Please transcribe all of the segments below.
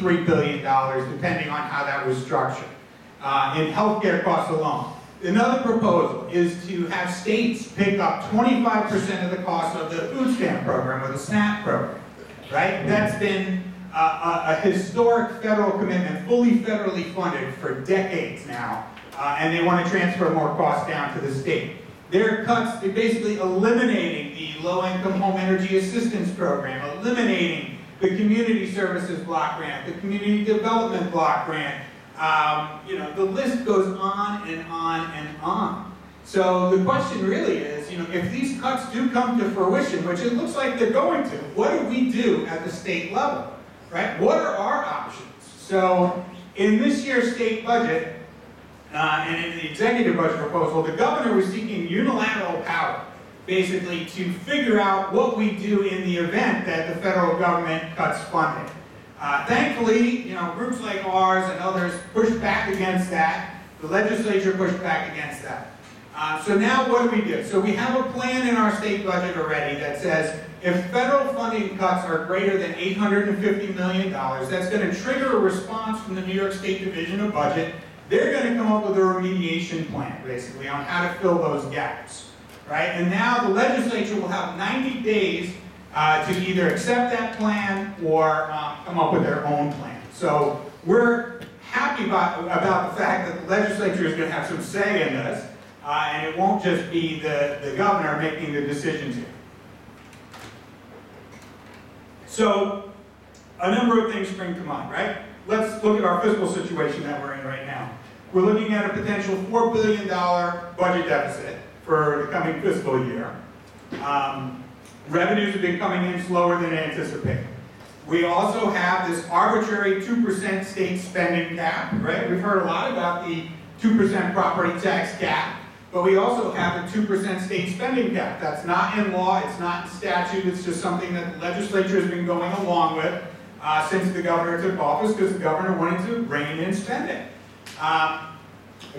$3 billion, depending on how that was structured, in healthcare costs alone. Another proposal is to have states pick up 25% of the cost of the food stamp program or the SNAP program, right? That's been a historic federal commitment, fully federally funded for decades now, and they want to transfer more costs down to the state. Their cuts, they're basically eliminating the low-income home energy assistance program, eliminating the community services block grant, the community development block grant. You know, the list goes on and on and on. So the question really is, you know, if these cuts do come to fruition, which it looks like they're going to, what do we do at the state level, right? What are our options? So in this year's state budget, and in the executive budget proposal, the governor was seeking unilateral power, basically to figure out what we do in the event that the federal government cuts funding. Thankfully, you know, groups like ours and others pushed back against that. The legislature pushed back against that. So now what do? So we have a plan in our state budget already that says if federal funding cuts are greater than $850 million, that's going to trigger a response from the New York State Division of Budget. They're going to come up with a remediation plan, basically, on how to fill those gaps, right? And now the legislature will have 90 days to either accept that plan or come up with their own plan. So we're happy about the fact that the legislature is going to have some say in this, and it won't just be the governor making the decisions here. So a number of things spring to mind, right? Let's look at our fiscal situation that we're in right now. We're looking at a potential $4 billion budget deficit for the coming fiscal year. Revenues have been coming in slower than anticipated. We also have this arbitrary 2% state spending cap, right? We've heard a lot about the 2% property tax cap, but we also have a 2% state spending cap. That's not in law, it's not in statute, it's just something that the legislature has been going along with since the governor took office, because the governor wanted to rein in spending.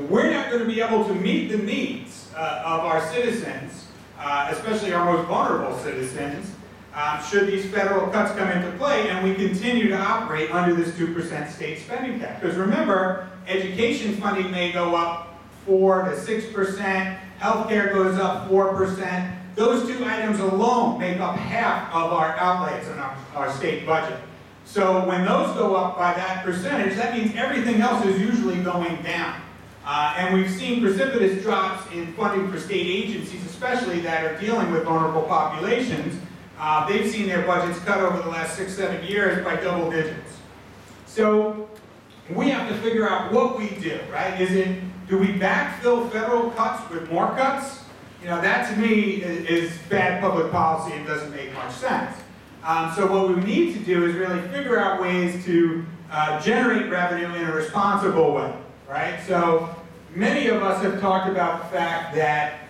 We're not going to be able to meet the needs of our citizens, especially our most vulnerable citizens, should these federal cuts come into play and we continue to operate under this 2% state spending cap. Because remember, education funding may go up 4 to 6%, healthcare goes up 4%. Those two items alone make up half of our outlays in our state budget. So when those go up by that percentage, that means everything else is usually going down. And we've seen precipitous drops in funding for state agencies, especially that are dealing with vulnerable populations. They've seen their budgets cut over the last 6-7 years by double digits. So we have to figure out what we do, right? Do we backfill federal cuts with more cuts? You know, that to me is bad public policy and doesn't make much sense. So what we need to do is really figure out ways to generate revenue in a responsible way, right? So many of us have talked about the fact that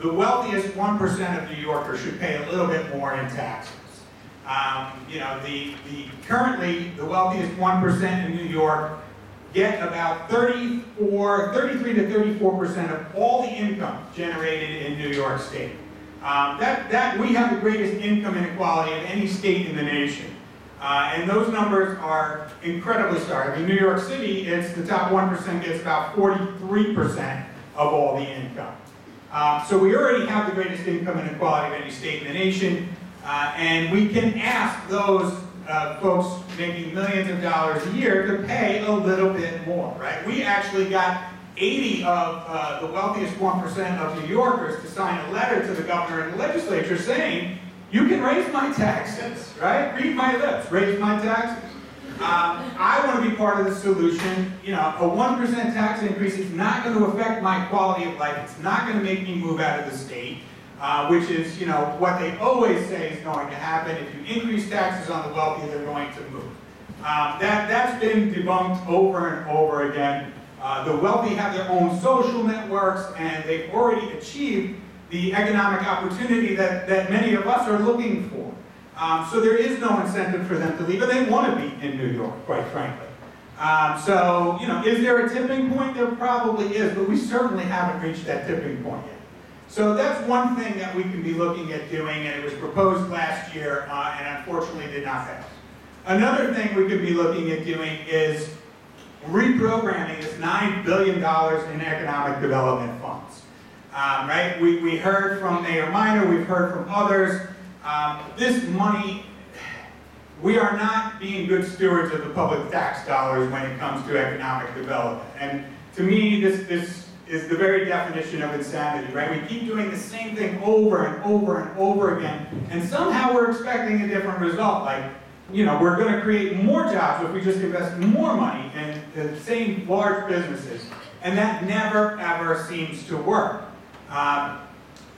the wealthiest 1% of New Yorkers should pay a little bit more in taxes. You know, currently the wealthiest 1% in New York get about 33 to 34% of all the income generated in New York State. We have the greatest income inequality of any state in the nation. And those numbers are incredibly stark. In New York City, it's the top 1% gets about 43% of all the income. So we already have the greatest income inequality of any state in the nation. And we can ask those folks making millions of dollars a year to pay a little bit more, right? We actually got 80 of the wealthiest 1% of New Yorkers to sign a letter to the governor and the legislature saying, you can raise my taxes, right? Read my lips, raise my taxes. I want to be part of the solution. You know, a 1% tax increase is not going to affect my quality of life. It's not going to make me move out of the state, which is, you know, what they always say is going to happen. If you increase taxes on the wealthy, they're going to move. That's been debunked over and over again. The wealthy have their own social networks, and they've already achieved the economic opportunity that many of us are looking for. So there is no incentive for them to leave, and they want to be in New York, quite frankly. So, you know, is there a tipping point? There probably is, but we certainly haven't reached that tipping point yet. So that's one thing that we can be looking at doing, and it was proposed last year, and unfortunately did not pass. Another thing we could be looking at doing is reprogramming this $9 billion in economic development funds. Right? We heard from Mayor Minor, we've heard from others. This money, we are not being good stewards of the public tax dollars when it comes to economic development. And to me, this is the very definition of insanity, right? We keep doing the same thing over and over and over again, and somehow we're expecting a different result. Like, you know, we're going to create more jobs if we just invest more money in the same large businesses, and that never, ever seems to work.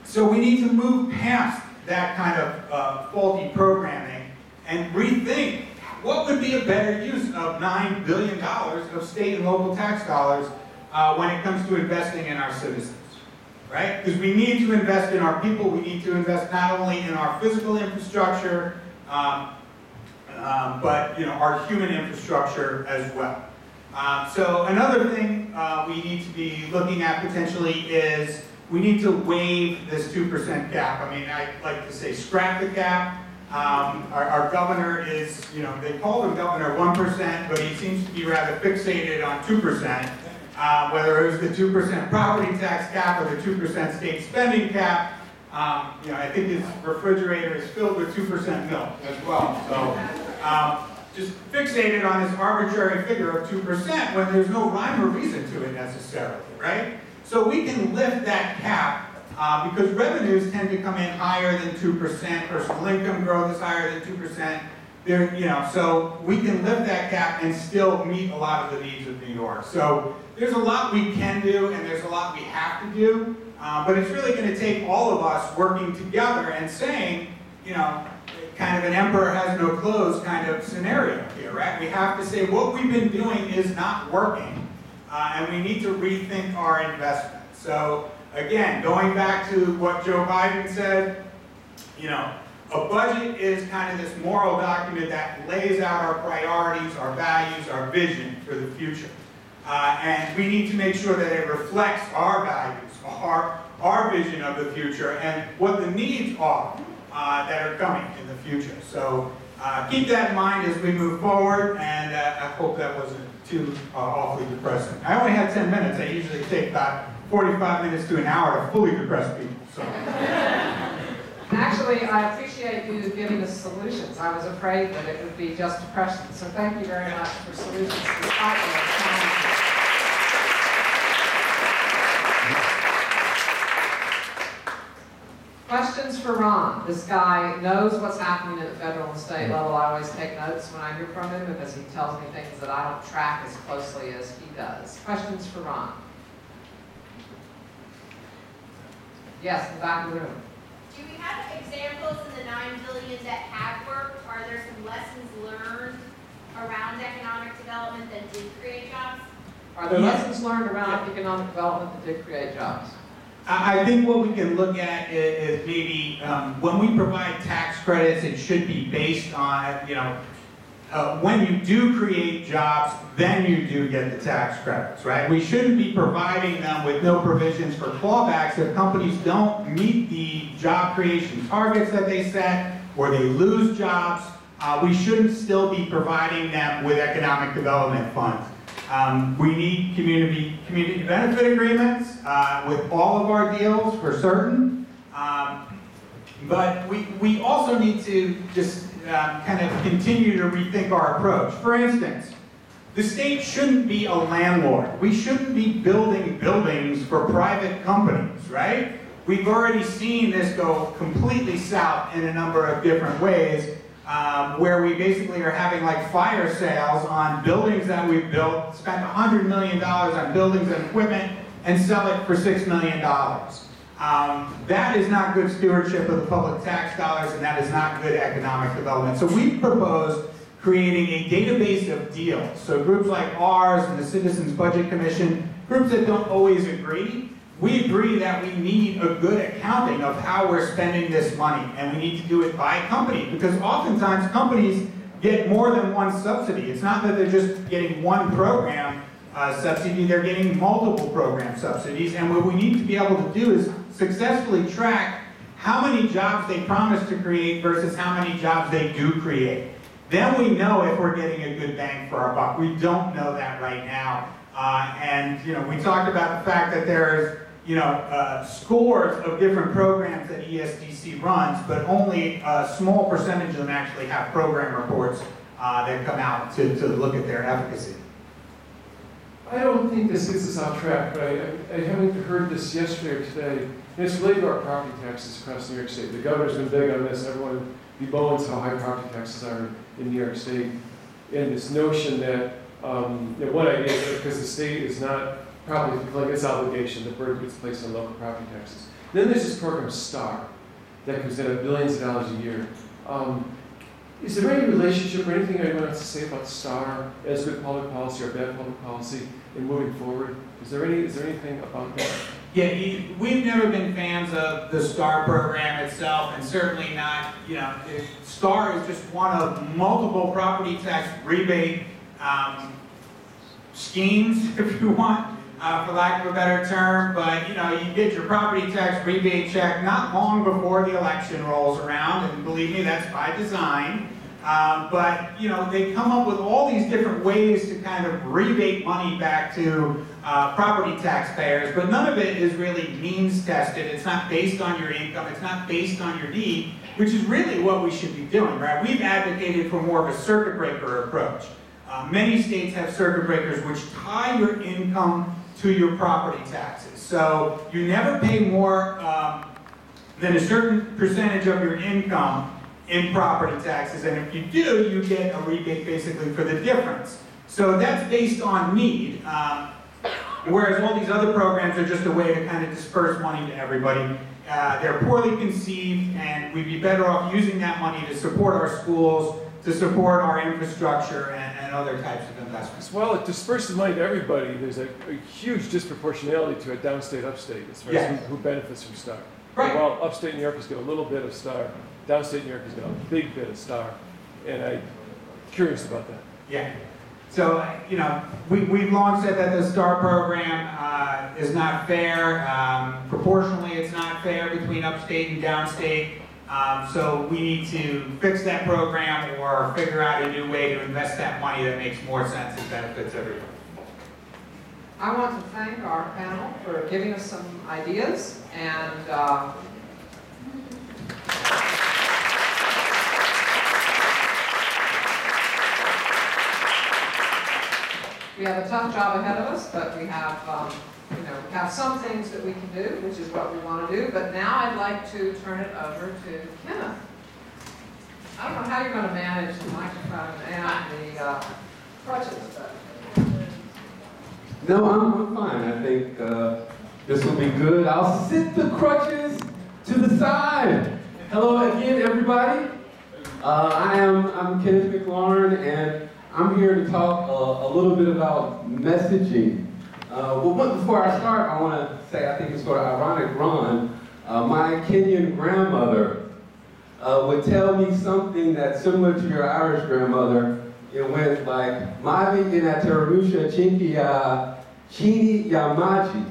So we need to move past that kind of faulty programming and rethink what would be a better use of $9 billion of state and local tax dollars when it comes to investing in our citizens, right? Because we need to invest in our people, we need to invest not only in our physical infrastructure, but our human infrastructure as well. So another thing we need to be looking at potentially is we need to waive this 2% cap. I mean, I like to say scrap the cap. Our governor is, they call him Governor 1%, but he seems to be rather fixated on 2%. Whether it was the 2% property tax cap or the 2% state spending cap, I think his refrigerator is filled with 2% milk as well. So just fixated on this arbitrary figure of 2% when there's no rhyme or reason to it necessarily, right? So we can lift that cap because revenues tend to come in higher than 2%, personal income growth is higher than 2%. So we can lift that cap and still meet a lot of the needs of New York. So there's a lot we can do and there's a lot we have to do, but it's really going to take all of us working together and saying, kind of an emperor has no clothes kind of scenario here, right? We have to say what we've been doing is not working, and we need to rethink our investment. So again, going back to what Joe Biden said, a budget is kind of this moral document that lays out our priorities, our values, our vision for the future. And we need to make sure that it reflects our values, our vision of the future, and what the needs are that are coming in the future. So keep that in mind as we move forward, and I hope that wasn't too awfully depressing. I only had 10 minutes. I usually take about 45 minutes to an hour to fully depress people. So. Actually, I appreciate you giving us solutions. I was afraid that it would be just depression. So thank you very much for solutions despite the challenges. Questions for Ron. This guy knows what's happening at the federal and state level. I always take notes when I hear from him because he tells me things that I don't track as closely as he does. Questions for Ron? Yes, in the back of the room. Do we have examples in the $9 billion that have worked? Are there some lessons learned around economic development that did create jobs? Are there lessons learned around economic development that did create jobs? I think what we can look at is maybe when we provide tax credits, it should be based on, when you do create jobs, then you do get the tax credits, right? We shouldn't be providing them with no provisions for clawbacks if companies don't meet the job creation targets that they set or they lose jobs. We shouldn't still be providing them with economic development funds. We need community benefit agreements with all of our deals for certain. But we also need to just kind of continue to rethink our approach. For instance, the state shouldn't be a landlord. We shouldn't be building buildings for private companies, right? We've already seen this go completely south in a number of different ways, where we basically are having like fire sales on buildings that we've built, spent $100 million on buildings and equipment, and sell it for $6 million. That is not good stewardship of the public tax dollars, and that is not good economic development. So we proposed creating a database of deals. So groups like ours and the Citizens Budget Commission, groups that don't always agree, we agree that we need a good accounting of how we're spending this money, and we need to do it by company, because oftentimes companies get more than one subsidy. It's not that they're just getting one program subsidy, they're getting multiple program subsidies, and what we need to be able to do is successfully track how many jobs they promise to create versus how many jobs they do create. then we know if we're getting a good bang for our buck. We don't know that right now. And we talked about the fact that there's scores of different programs that ESDC runs, but only a small percentage of them actually have program reports that come out to look at their efficacy. I don't think this gets us off track, but I haven't heard this yesterday or today. And it's related to our property taxes across New York State. The governor's been big on this. Everyone bemoans how high property taxes are in New York State. And this notion that, one idea is because the state is not probably fulfilling its obligation, the burden gets placed on local property taxes. Then there's this program, STAR, that comes in at billions of dollars a year. Is there any relationship or anything anyone wants to say about STAR as good public policy or bad public policy in moving forward? Is there anything about that? Yeah, we've never been fans of the STAR program itself, and certainly not, STAR is just one of multiple property tax rebate schemes, if you want, for lack of a better term. But, you get your property tax rebate check not long before the election rolls around, and believe me, that's by design. But, they come up with all these different ways to kind of rebate money back to property taxpayers, but none of it is really means tested. It's not based on your income. It's not based on your need, which is really what we should be doing, right? We've advocated for more of a circuit breaker approach. Many states have circuit breakers which tie your income to your property taxes. So you never pay more than a certain percentage of your income in property taxes, and if you do, you get a rebate basically for the difference. So that's based on need, whereas all these other programs are just a way to kind of disperse money to everybody. They're poorly conceived, and we'd be better off using that money to support our schools, to support our infrastructure, and other types of investments. Well, it disperses money to everybody. There's a huge disproportionality to it downstate, upstate, as far as who benefits from STAR. Right. While upstate New York has got a little bit of STAR, downstate New York has got a big bit of STAR, and I'm curious about that. Yeah. So, we've long said that the STAR program is not fair. Proportionally, it's not fair between upstate and downstate. So we need to fix that program or figure out a new way to invest that money that makes more sense and benefits everyone. I want to thank our panel for giving us some ideas, and we have a tough job ahead of us, but we have, we have some things that we can do, which is what we want to do. But now I'd like to turn it over to Kenneth. I don't know how you're going to manage the microphone and the crutches, but. No, I'm fine. I think this will be good. I'll sit the crutches to the side. Hello again, everybody. I'm Kenneth McLaurin, and I'm here to talk a little bit about messaging. Before I start, I want to say I think it's sort of ironic, Ron. My Kenyan grandmother would tell me something that's similar to your Irish grandmother. It went like, Mavi inaterusha chinki ya chini ya maji,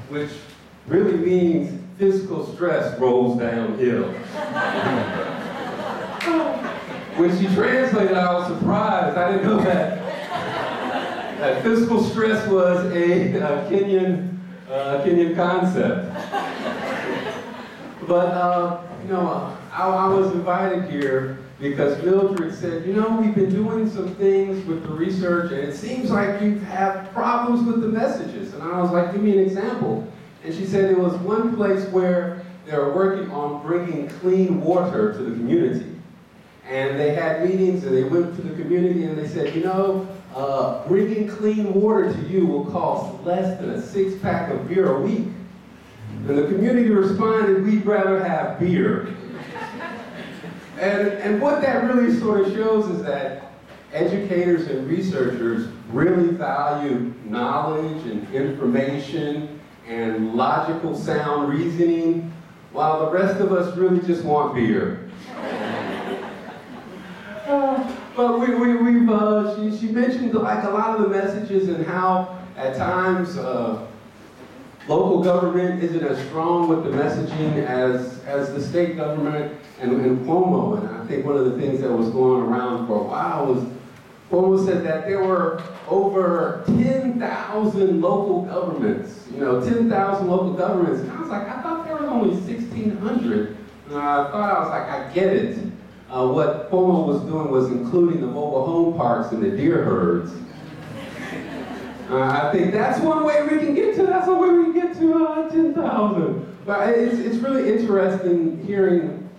which really means physical stress rolls downhill. When she translated, I was surprised. I didn't know that physical stress was a Kenyan concept. But I was invited here because Mildred said, we've been doing some things with the research, and it seems like you have problems with the messages. And I was like, give me an example. And she said there was one place where they were working on bringing clean water to the community. And they had meetings, and they went to the community, and they said, bringing clean water to you will cost less than a 6-pack of beer a week. And the community responded, we'd rather have beer. And what that really sort of shows is that educators and researchers really value knowledge and information and logical sound reasoning, while the rest of us really just want beer. But she mentioned like a lot of the messages and how at times local government isn't as strong with the messaging as the state government and Cuomo. And I think one of the things that was going around for a while was Cuomo said that there were over 10,000 local governments, 10,000 local governments. And I was like, I thought there were only 1,600. And I was like, I get it. What Cuomo was doing was including the mobile home parks and the deer herds. I think that's one way we can get to, 10,000. But it's really interesting hearing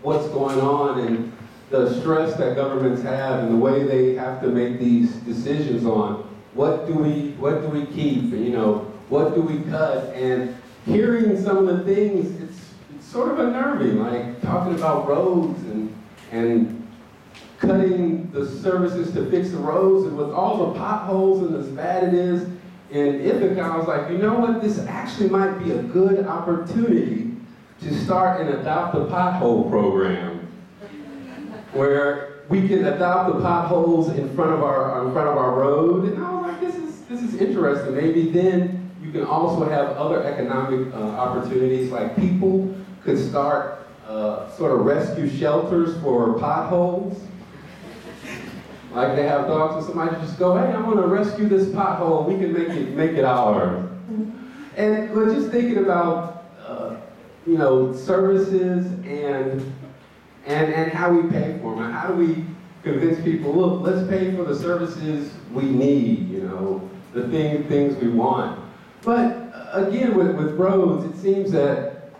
what's going on and the stress that governments have and the way they have to make these decisions on what do we keep, and, what do we cut, and hearing some of the things, it's sort of unnerving, like talking about roads and cutting the services to fix the roads, and with all the potholes and as bad it is in Ithaca, I was like, you know what, this actually might be a good opportunity to start an Adopt a Pothole program, where we can adopt the potholes in front of our road. And I was like, this is interesting. Maybe then you can also have other economic opportunities, like people could start sort of rescue shelters for potholes. Like they have dogs, and somebody just go, hey, I want to rescue this pothole. We can make it ours. And we're just thinking about services and how we pay for them. How do we convince people, look, let's pay for the services we need, the things we want. But again, with roads, it seems that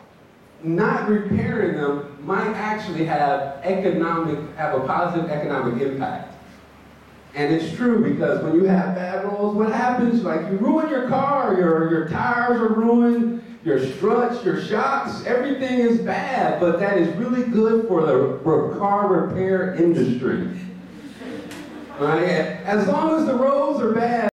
not repairing them might actually have a positive economic impact. And it's true, because when you have bad roads, what happens? Like, you ruin your car, your tires are ruined, your struts, your shocks, everything is bad, but that is really good for the car repair industry. Right? As long as the roads are bad,